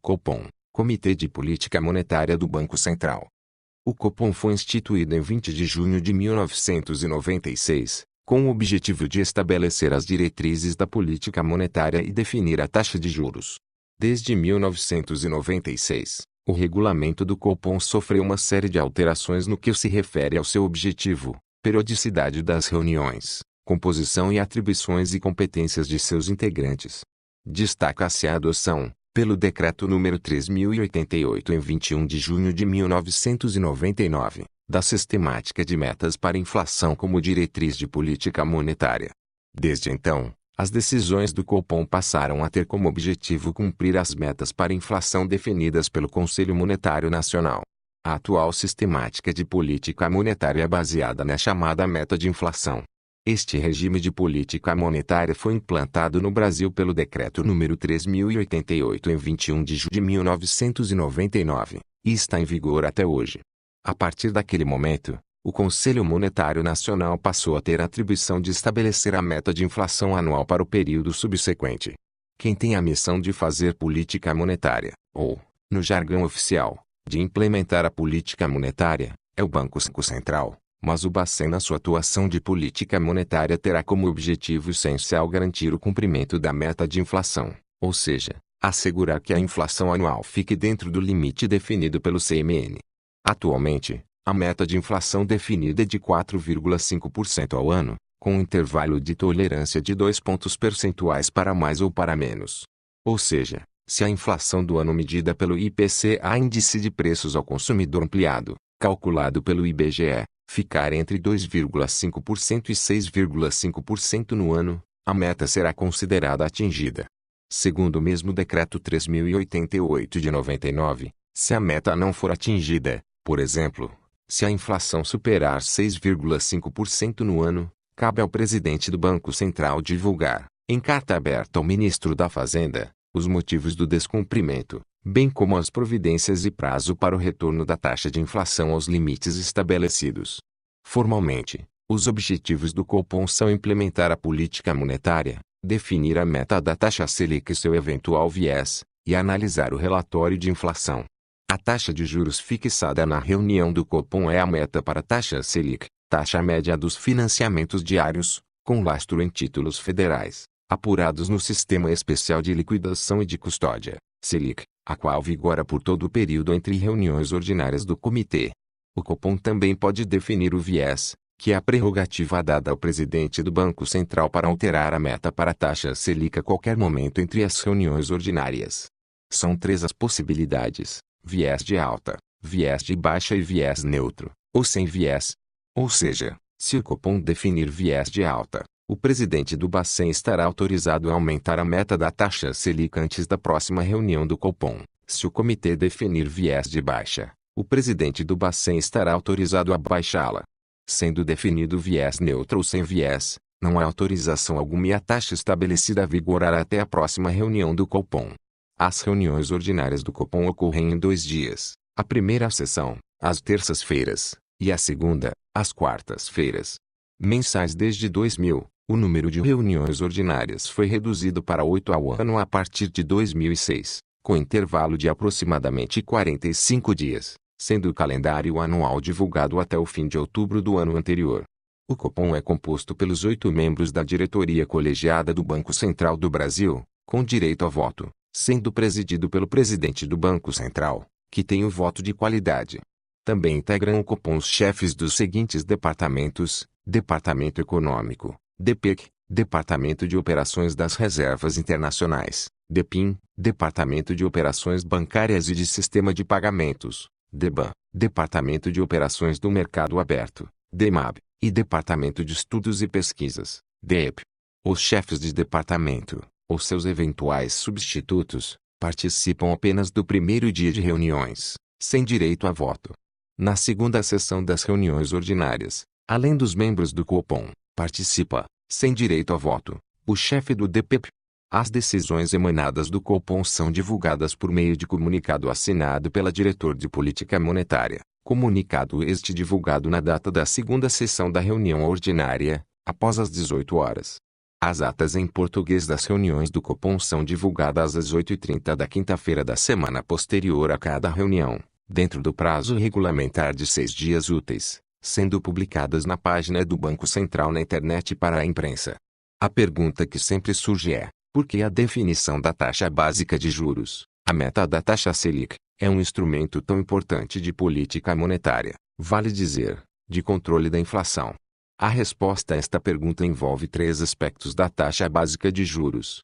Copom, Comitê de Política Monetária do Banco Central. O Copom foi instituído em 20 de junho de 1996, com o objetivo de estabelecer as diretrizes da política monetária e definir a taxa de juros. Desde 1996, o regulamento do Copom sofreu uma série de alterações no que se refere ao seu objetivo, periodicidade das reuniões, composição e atribuições e competências de seus integrantes. Destaca-se a adoção, pelo Decreto número 3088 em 21 de junho de 1999, da sistemática de metas para inflação como diretriz de política monetária. Desde então, as decisões do Copom passaram a ter como objetivo cumprir as metas para inflação definidas pelo Conselho Monetário Nacional. A atual sistemática de política monetária é baseada na chamada meta de inflação. Este regime de política monetária foi implantado no Brasil pelo Decreto número 3088 em 21 de julho de 1999, e está em vigor até hoje. A partir daquele momento, o Conselho Monetário Nacional passou a ter a atribuição de estabelecer a meta de inflação anual para o período subsequente. Quem tem a missão de fazer política monetária, ou, no jargão oficial, de implementar a política monetária, é o Banco Central, mas o Bacen na sua atuação de política monetária terá como objetivo essencial garantir o cumprimento da meta de inflação, ou seja, assegurar que a inflação anual fique dentro do limite definido pelo CMN. Atualmente, a meta de inflação definida é de 4,5% ao ano, com um intervalo de tolerância de 2 pontos percentuais para mais ou para menos. Ou seja, se a inflação do ano medida pelo IPCA, Índice de Preços ao Consumidor Ampliado, calculado pelo IBGE, ficar entre 2,5% e 6,5% no ano, a meta será considerada atingida. Segundo o mesmo Decreto 3088 de 99, se a meta não for atingida, por exemplo, se a inflação superar 6,5% no ano, cabe ao presidente do Banco Central divulgar, em carta aberta ao ministro da Fazenda, os motivos do descumprimento, bem como as providências e prazo para o retorno da taxa de inflação aos limites estabelecidos. Formalmente, os objetivos do Copom são implementar a política monetária, definir a meta da taxa Selic e seu eventual viés, e analisar o relatório de inflação. A taxa de juros fixada na reunião do Copom é a meta para a taxa Selic, taxa média dos financiamentos diários, com lastro em títulos federais, apurados no Sistema Especial de Liquidação e de Custódia, Selic, a qual vigora por todo o período entre reuniões ordinárias do comitê. O Copom também pode definir o viés, que é a prerrogativa dada ao presidente do Banco Central para alterar a meta para a taxa Selic a qualquer momento entre as reuniões ordinárias. São 3 as possibilidades: viés de alta, viés de baixa e viés neutro, ou sem viés. Ou seja, se o Copom definir viés de alta, o presidente do Bacen estará autorizado a aumentar a meta da taxa Selic antes da próxima reunião do Copom. Se o comitê definir viés de baixa, o presidente do Bacen estará autorizado a baixá-la. Sendo definido viés neutro ou sem viés, não há autorização alguma e a taxa estabelecida vigorará até a próxima reunião do Copom. As reuniões ordinárias do Copom ocorrem em 2 dias, a primeira sessão, às terças-feiras, e a segunda, às quartas-feiras. Mensais. Desde 2000, o número de reuniões ordinárias foi reduzido para 8 ao ano a partir de 2006, com intervalo de aproximadamente 45 dias, sendo o calendário anual divulgado até o fim de outubro do ano anterior. O Copom é composto pelos 8 membros da diretoria colegiada do Banco Central do Brasil, com direito a voto, sendo presidido pelo presidente do Banco Central, que tem o voto de qualidade. Também integram o Copom os chefes dos seguintes departamentos: Departamento Econômico, DPEC, Departamento de Operações das Reservas Internacionais, DEPIN, Departamento de Operações Bancárias e de Sistema de Pagamentos, DEBAN, Departamento de Operações do Mercado Aberto, DEMAB, e Departamento de Estudos e Pesquisas, DEP. Os chefes de departamento, ou seus eventuais substitutos, participam apenas do primeiro dia de reuniões, sem direito a voto. Na segunda sessão das reuniões ordinárias, além dos membros do Copom, participa, sem direito a voto, o chefe do DPEP. As decisões emanadas do Copom são divulgadas por meio de comunicado assinado pela diretor de política monetária, comunicado este divulgado na data da segunda sessão da reunião ordinária, após as 18 horas. As atas em português das reuniões do Copom são divulgadas às 8h30 da quinta-feira da semana posterior a cada reunião, dentro do prazo regulamentar de 6 dias úteis, sendo publicadas na página do Banco Central na internet para a imprensa. A pergunta que sempre surge é: por que a definição da taxa básica de juros, a meta da taxa Selic, é um instrumento tão importante de política monetária, vale dizer, de controle da inflação? A resposta a esta pergunta envolve 3 aspectos da taxa básica de juros.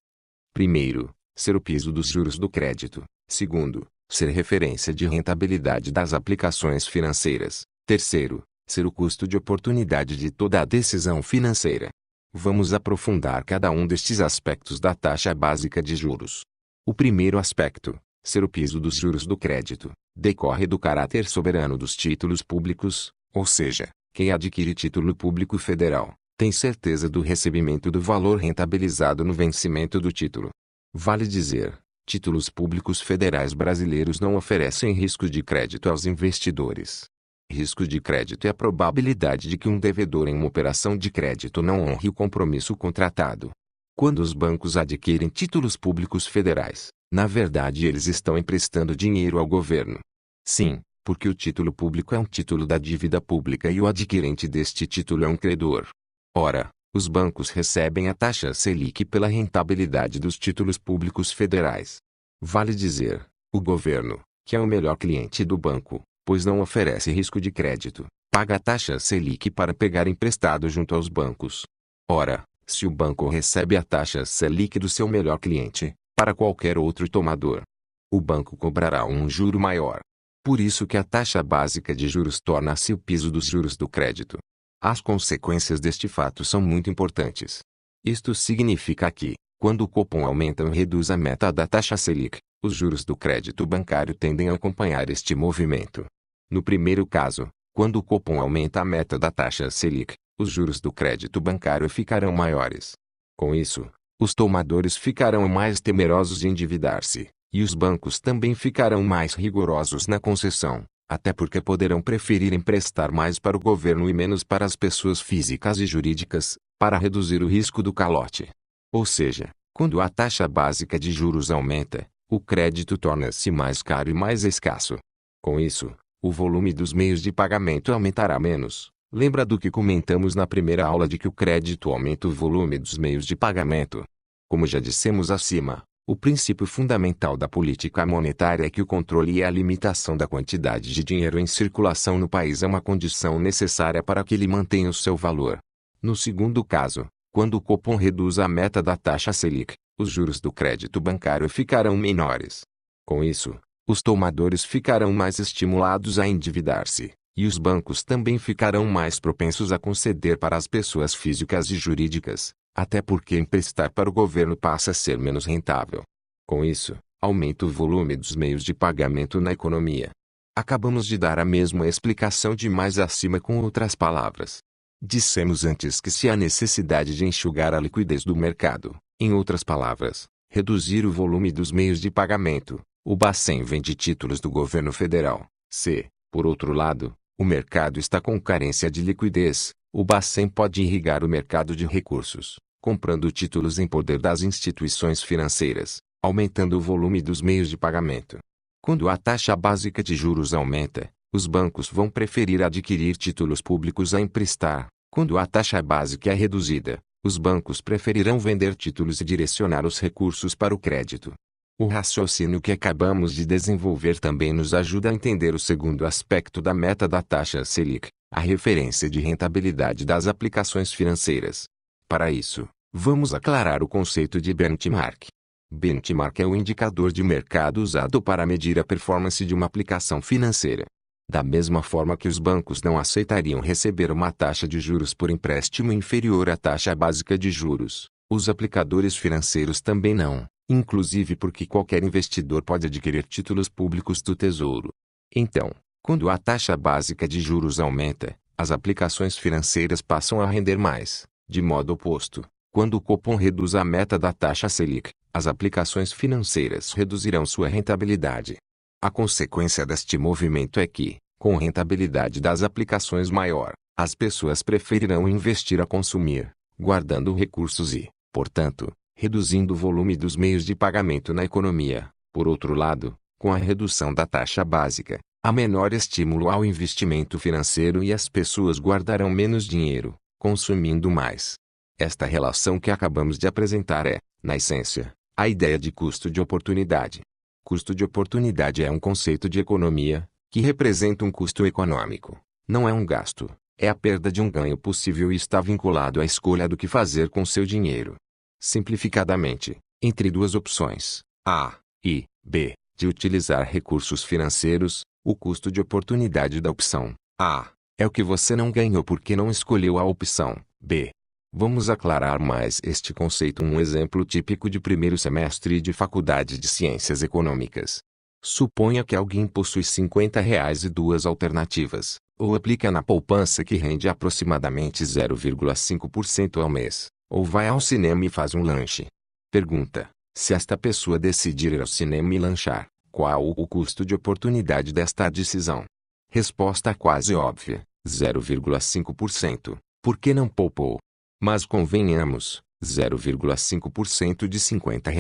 Primeiro, ser o piso dos juros do crédito. Segundo, ser referência de rentabilidade das aplicações financeiras. Terceiro, ser o custo de oportunidade de toda a decisão financeira. Vamos aprofundar cada um destes aspectos da taxa básica de juros. O primeiro aspecto, ser o piso dos juros do crédito, decorre do caráter soberano dos títulos públicos, ou seja, quem adquire título público federal, tem certeza do recebimento do valor rentabilizado no vencimento do título. Vale dizer, títulos públicos federais brasileiros não oferecem risco de crédito aos investidores. Risco de crédito é a probabilidade de que um devedor em uma operação de crédito não honre o compromisso contratado. Quando os bancos adquirem títulos públicos federais, na verdade eles estão emprestando dinheiro ao governo. Sim, porque o título público é um título da dívida pública e o adquirente deste título é um credor. Ora, os bancos recebem a taxa Selic pela rentabilidade dos títulos públicos federais. Vale dizer, o governo, que é o melhor cliente do banco, pois não oferece risco de crédito, paga a taxa Selic para pegar emprestado junto aos bancos. Ora, se o banco recebe a taxa Selic do seu melhor cliente, para qualquer outro tomador, o banco cobrará um juro maior. Por isso que a taxa básica de juros torna-se o piso dos juros do crédito. As consequências deste fato são muito importantes. Isto significa que, quando o Copom aumenta ou reduz a meta da taxa Selic, os juros do crédito bancário tendem a acompanhar este movimento. No primeiro caso, quando o Copom aumenta a meta da taxa Selic, os juros do crédito bancário ficarão maiores. Com isso, os tomadores ficarão mais temerosos de endividar-se. E os bancos também ficarão mais rigorosos na concessão, até porque poderão preferir emprestar mais para o governo e menos para as pessoas físicas e jurídicas, para reduzir o risco do calote. Ou seja, quando a taxa básica de juros aumenta, o crédito torna-se mais caro e mais escasso. Com isso, o volume dos meios de pagamento aumentará menos. Lembra do que comentamos na primeira aula de que o crédito aumenta o volume dos meios de pagamento? Como já dissemos acima, o princípio fundamental da política monetária é que o controle e a limitação da quantidade de dinheiro em circulação no país é uma condição necessária para que ele mantenha o seu valor. No segundo caso, quando o Copom reduz a meta da taxa Selic, os juros do crédito bancário ficarão menores. Com isso, os tomadores ficarão mais estimulados a endividar-se, e os bancos também ficarão mais propensos a conceder para as pessoas físicas e jurídicas. Até porque emprestar para o governo passa a ser menos rentável. Com isso, aumenta o volume dos meios de pagamento na economia. Acabamos de dar a mesma explicação de mais acima com outras palavras. Dissemos antes que se há necessidade de enxugar a liquidez do mercado, em outras palavras, reduzir o volume dos meios de pagamento, o Bacen vende títulos do governo federal. Se, por outro lado, o mercado está com carência de liquidez, o Bacen pode irrigar o mercado de recursos, comprando títulos em poder das instituições financeiras, aumentando o volume dos meios de pagamento. Quando a taxa básica de juros aumenta, os bancos vão preferir adquirir títulos públicos a emprestar. Quando a taxa básica é reduzida, os bancos preferirão vender títulos e direcionar os recursos para o crédito. O raciocínio que acabamos de desenvolver também nos ajuda a entender o segundo aspecto da meta da taxa Selic, a referência de rentabilidade das aplicações financeiras. Para isso, vamos aclarar o conceito de benchmark. Benchmark é o indicador de mercado usado para medir a performance de uma aplicação financeira. Da mesma forma que os bancos não aceitariam receber uma taxa de juros por empréstimo inferior à taxa básica de juros, os aplicadores financeiros também não, inclusive porque qualquer investidor pode adquirir títulos públicos do Tesouro. Então, quando a taxa básica de juros aumenta, as aplicações financeiras passam a render mais. De modo oposto, quando o Copom reduz a meta da taxa Selic, as aplicações financeiras reduzirão sua rentabilidade. A consequência deste movimento é que, com rentabilidade das aplicações maior, as pessoas preferirão investir a consumir, guardando recursos e, portanto, reduzindo o volume dos meios de pagamento na economia. Por outro lado, com a redução da taxa básica, há menor estímulo ao investimento financeiro e as pessoas guardarão menos dinheiro, consumindo mais. Esta relação que acabamos de apresentar é, na essência, a ideia de custo de oportunidade. Custo de oportunidade é um conceito de economia, que representa um custo econômico. Não é um gasto, é a perda de um ganho possível e está vinculado à escolha do que fazer com seu dinheiro. Simplificadamente, entre duas opções, A e B, de utilizar recursos financeiros, o custo de oportunidade da opção A é o que você não ganhou porque não escolheu a opção B. Vamos aclarar mais este conceito. Um exemplo típico de primeiro semestre de faculdade de Ciências Econômicas. Suponha que alguém possui R$ 50 e duas alternativas, ou aplica na poupança que rende aproximadamente 0,5% ao mês, ou vai ao cinema e faz um lanche. Pergunta: se esta pessoa decidir ir ao cinema e lanchar, qual o custo de oportunidade desta decisão? Resposta quase óbvia: 0,5%. Por que não poupou? Mas convenhamos, 0,5% de R$ 50.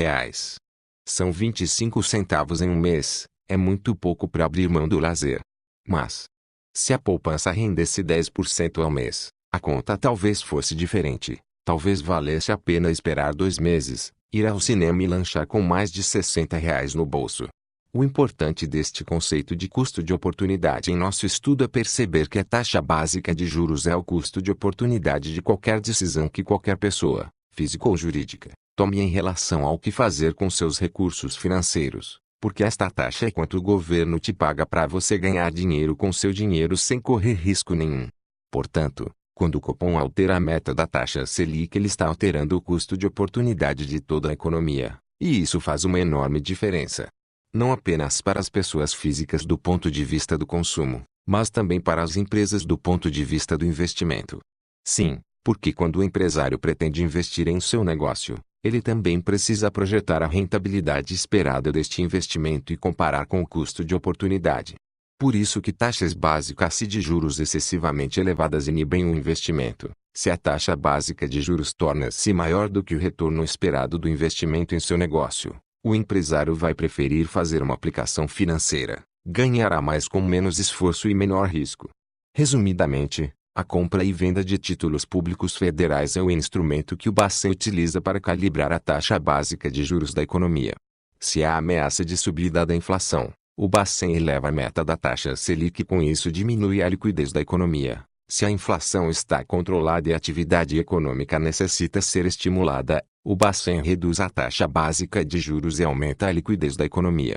São 25 centavos em um mês, é muito pouco para abrir mão do lazer. Mas, se a poupança rendesse 10% ao mês, a conta talvez fosse diferente. Talvez valesse a pena esperar 2 meses, ir ao cinema e lanchar com mais de R$ 60 no bolso. O importante deste conceito de custo de oportunidade em nosso estudo é perceber que a taxa básica de juros é o custo de oportunidade de qualquer decisão que qualquer pessoa, física ou jurídica, tome em relação ao que fazer com seus recursos financeiros, porque esta taxa é quanto o governo te paga para você ganhar dinheiro com seu dinheiro sem correr risco nenhum. Portanto, quando o Copom altera a meta da taxa Selic, ele está alterando o custo de oportunidade de toda a economia, e isso faz uma enorme diferença. Não apenas para as pessoas físicas do ponto de vista do consumo, mas também para as empresas do ponto de vista do investimento. Sim, porque quando o empresário pretende investir em seu negócio, ele também precisa projetar a rentabilidade esperada deste investimento e comparar com o custo de oportunidade. Por isso que taxas básicas de juros excessivamente elevadas inibem o investimento. Se a taxa básica de juros torna-se maior do que o retorno esperado do investimento em seu negócio, o empresário vai preferir fazer uma aplicação financeira, ganhará mais com menos esforço e menor risco. Resumidamente, a compra e venda de títulos públicos federais é o instrumento que o Bacen utiliza para calibrar a taxa básica de juros da economia. Se há ameaça de subida da inflação, o Bacen eleva a meta da taxa Selic e com isso diminui a liquidez da economia. Se a inflação está controlada e a atividade econômica necessita ser estimulada, o Bacen reduz a taxa básica de juros e aumenta a liquidez da economia.